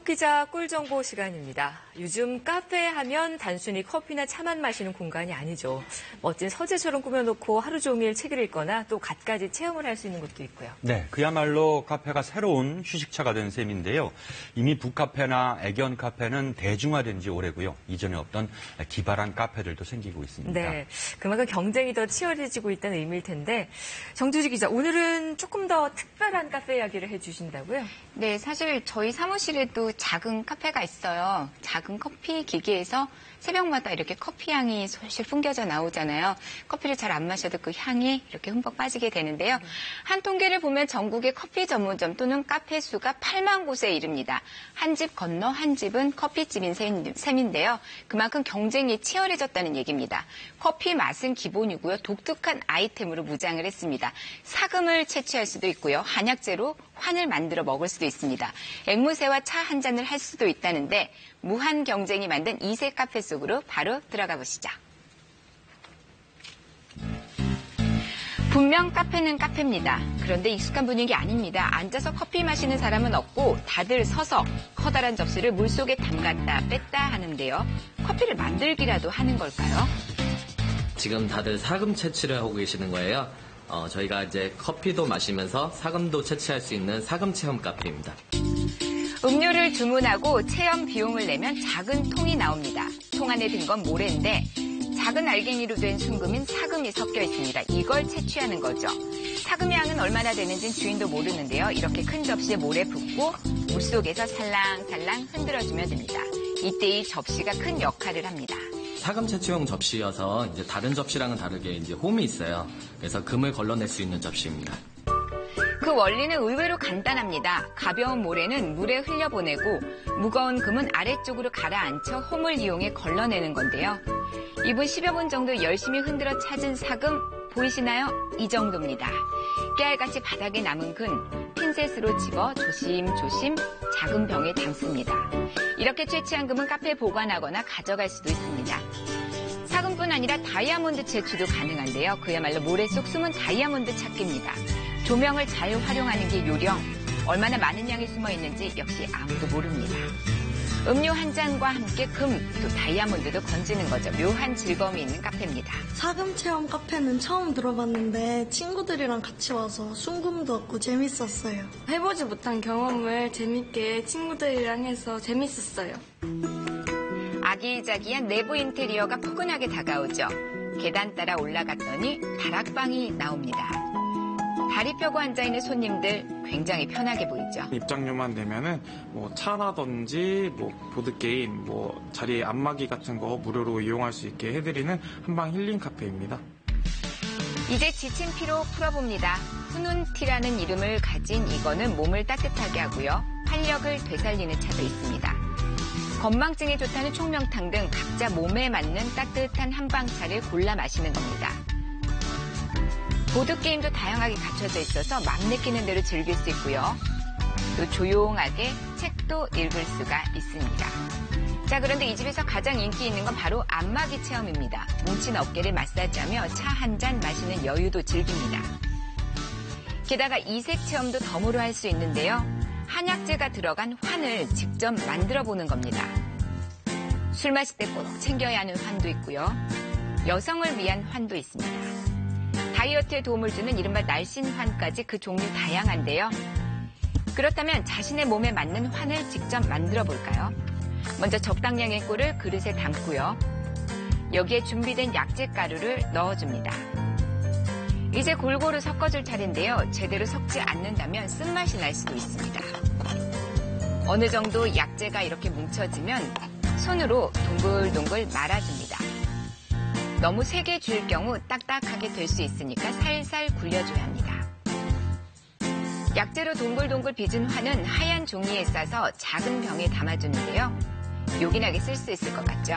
구독기자 꿀정보 시간입니다. 요즘 카페 하면 단순히 커피나 차만 마시는 공간이 아니죠. 멋진 서재처럼 꾸며놓고 하루 종일 책을 읽거나 또 갖가지 체험을 할 수 있는 곳도 있고요. 네, 그야말로 카페가 새로운 휴식처가 된 셈인데요. 이미 북카페나 애견 카페는 대중화된 지 오래고요. 이전에 없던 기발한 카페들도 생기고 있습니다. 네, 그만큼 경쟁이 더 치열해지고 있다는 의미일 텐데 정주지 기자, 오늘은 조금 더 특별한 카페 이야기를 해주신다고요? 네, 사실 저희 사무실에도 작은 카페가 있어요. 작은 커피 기계에서 새벽마다 이렇게 커피 향이 솔솔 풍겨져 나오잖아요. 커피를 잘 안 마셔도 그 향이 이렇게 흠뻑 빠지게 되는데요. 한 통계를 보면 전국의 커피 전문점 또는 카페 수가 8만 곳에 이릅니다. 한 집 건너 한 집은 커피집인 셈인데요. 그만큼 경쟁이 치열해졌다는 얘기입니다. 커피 맛은 기본이고요. 독특한 아이템으로 무장을 했습니다. 사금을 채취할 수도 있고요. 한약재로 환을 만들어 먹을 수도 있습니다. 앵무새와 차 한 잔을 할 수도 있다는데 무한 경쟁이 만든 이색 카페 속으로 바로 들어가 보시죠. 분명 카페는 카페입니다. 그런데 익숙한 분위기 아닙니다. 앉아서 커피 마시는 사람은 없고 다들 서서 커다란 접시를 물속에 담갔다 뺐다 하는데요. 커피를 만들기라도 하는 걸까요? 지금 다들 사금 채취를 하고 계시는 거예요. 저희가 이제 커피도 마시면서 사금도 채취할 수 있는 사금 체험 카페입니다. 음료를 주문하고 체험 비용을 내면 작은 통이 나옵니다. 통 안에 든 건 모래인데 작은 알갱이로 된 순금인 사금이 섞여 있습니다. 이걸 채취하는 거죠. 사금의 양은 얼마나 되는지는 주인도 모르는데요. 이렇게 큰 접시에 모래 붓고 물속에서 살랑살랑 흔들어주면 됩니다. 이때 이 접시가 큰 역할을 합니다. 사금 채취용 접시여서 이제 다른 접시랑은 다르게 이제 홈이 있어요. 그래서 금을 걸러낼 수 있는 접시입니다. 그 원리는 의외로 간단합니다. 가벼운 모래는 물에 흘려보내고 무거운 금은 아래쪽으로 가라앉혀 홈을 이용해 걸러내는 건데요. 2분 10여 분 정도 열심히 흔들어 찾은 사금 보이시나요? 이 정도입니다. 깨알같이 바닥에 남은 금 핀셋으로 집어 조심조심 작은 병에 담습니다. 이렇게 채취한 금은 카페에 보관하거나 가져갈 수도 있습니다. 사금뿐 아니라 다이아몬드 채취도 가능한데요. 그야말로 모래 속 숨은 다이아몬드 찾기입니다. 조명을 잘 활용하는 게 요령. 얼마나 많은 양이 숨어 있는지 역시 아무도 모릅니다. 음료 한 잔과 함께 금, 또 다이아몬드도 건지는 거죠. 묘한 즐거움이 있는 카페입니다. 사금 체험 카페는 처음 들어봤는데 친구들이랑 같이 와서 순금도 얻고 재밌었어요. 해보지 못한 경험을 재밌게 친구들이랑 해서 재밌었어요. 아기자기한 내부 인테리어가 포근하게 다가오죠. 계단 따라 올라갔더니 다락방이 나옵니다. 다리 펴고 앉아있는 손님들 굉장히 편하게 보이죠. 입장료만 내면은 차라든지 보드게임, 자리 안마기 같은 거 무료로 이용할 수 있게 해드리는 한방 힐링 카페입니다. 이제 지친 피로 풀어봅니다. 후눈티라는 이름을 가진 이거는 몸을 따뜻하게 하고요. 활력을 되살리는 차도 있습니다. 건망증에 좋다는 총명탕 등 각자 몸에 맞는 따뜻한 한방차를 골라 마시는 겁니다. 보드게임도 다양하게 갖춰져 있어서 맘 내키는 대로 즐길 수 있고요. 또 조용하게 책도 읽을 수가 있습니다. 자, 그런데 이 집에서 가장 인기 있는 건 바로 안마기 체험입니다. 뭉친 어깨를 마사지하며 차 한 잔 마시는 여유도 즐깁니다. 게다가 이색 체험도 덤으로 할 수 있는데요. 한약재가 들어간 환을 직접 만들어 보는 겁니다. 술 마실 때 꼭 챙겨야 하는 환도 있고요. 여성을 위한 환도 있습니다. 다이어트에 도움을 주는 이른바 날씬환까지 그 종류 다양한데요. 그렇다면 자신의 몸에 맞는 환을 직접 만들어 볼까요? 먼저 적당량의 꿀을 그릇에 담고요. 여기에 준비된 약재 가루를 넣어줍니다. 이제 골고루 섞어줄 차례인데요. 제대로 섞지 않는다면 쓴맛이 날 수도 있습니다. 어느 정도 약재가 이렇게 뭉쳐지면 손으로 동글동글 말아줍니다. 너무 세게 줄 경우 딱딱하게 될 수 있으니까 살살 굴려줘야 합니다. 약재로 동글동글 빚은 환은 하얀 종이에 싸서 작은 병에 담아주는데요. 요긴하게 쓸 수 있을 것 같죠?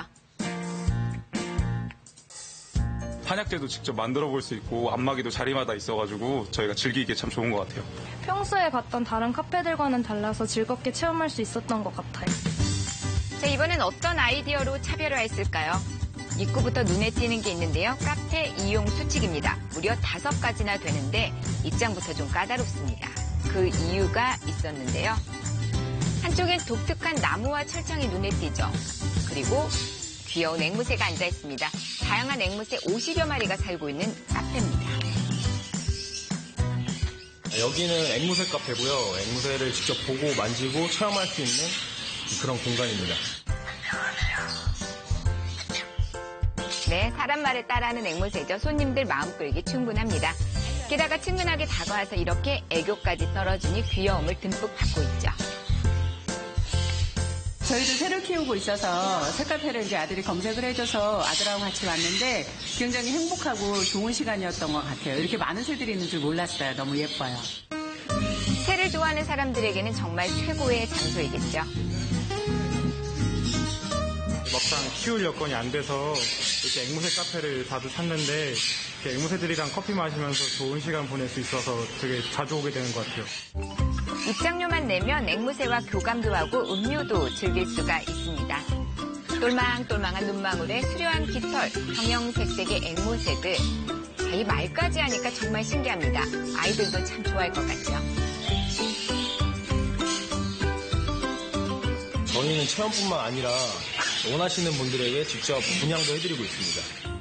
한약재도 직접 만들어 볼 수 있고 안마기도 자리마다 있어가지고 저희가 즐기기에 참 좋은 것 같아요. 평소에 갔던 다른 카페들과는 달라서 즐겁게 체험할 수 있었던 것 같아요. 자, 이번엔 어떤 아이디어로 차별화했을까요? 입구부터 눈에 띄는 게 있는데요. 카페 이용 수칙입니다. 무려 5가지나 되는데 입장부터 좀 까다롭습니다. 그 이유가 있었는데요. 한 한쪽엔 독특한 나무와 철창이 눈에 띄죠. 그리고 귀여운 앵무새가 앉아 있습니다. 다양한 앵무새 50여 마리가 살고 있는 카페입니다. 여기는 앵무새 카페고요. 앵무새를 직접 보고 만지고 체험할 수 있는 그런 공간입니다. 네, 사람 말을 따라하는 앵무새죠. 손님들 마음 끌기 충분합니다. 게다가 친근하게 다가와서 이렇게 애교까지 떨어주니 귀여움을 듬뿍 받고 있죠. 저희도 새를 키우고 있어서 새카페를 이제 아들이 검색을 해줘서 아들하고 같이 왔는데 굉장히 행복하고 좋은 시간이었던 것 같아요. 이렇게 많은 새들이 있는 줄 몰랐어요. 너무 예뻐요. 새를 좋아하는 사람들에게는 정말 최고의 장소이겠죠. 막상 키울 여건이 안 돼서 이렇게 앵무새 카페를 자주 찾는데 이렇게 앵무새들이랑 커피 마시면서 좋은 시간 보낼 수 있어서 되게 자주 오게 되는 것 같아요. 입장료만 내면 앵무새와 교감도 하고 음료도 즐길 수가 있습니다. 똘망똘망한 눈망울에 수려한 깃털, 형형색색의 앵무새들. 이 말까지 하니까 정말 신기합니다. 아이들도 참 좋아할 것 같죠. 저희는 체험뿐만 아니라 원하시는 분들에게 직접 분양도 해드리고 있습니다.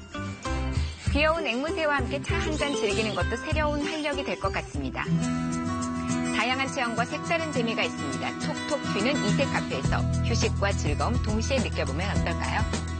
귀여운 앵무새와 함께 차 한 잔 즐기는 것도 새로운 활력이 될 것 같습니다. 다양한 체험과 색다른 재미가 있습니다. 톡톡 튀는 이색 카페에서 휴식과 즐거움 동시에 느껴보면 어떨까요?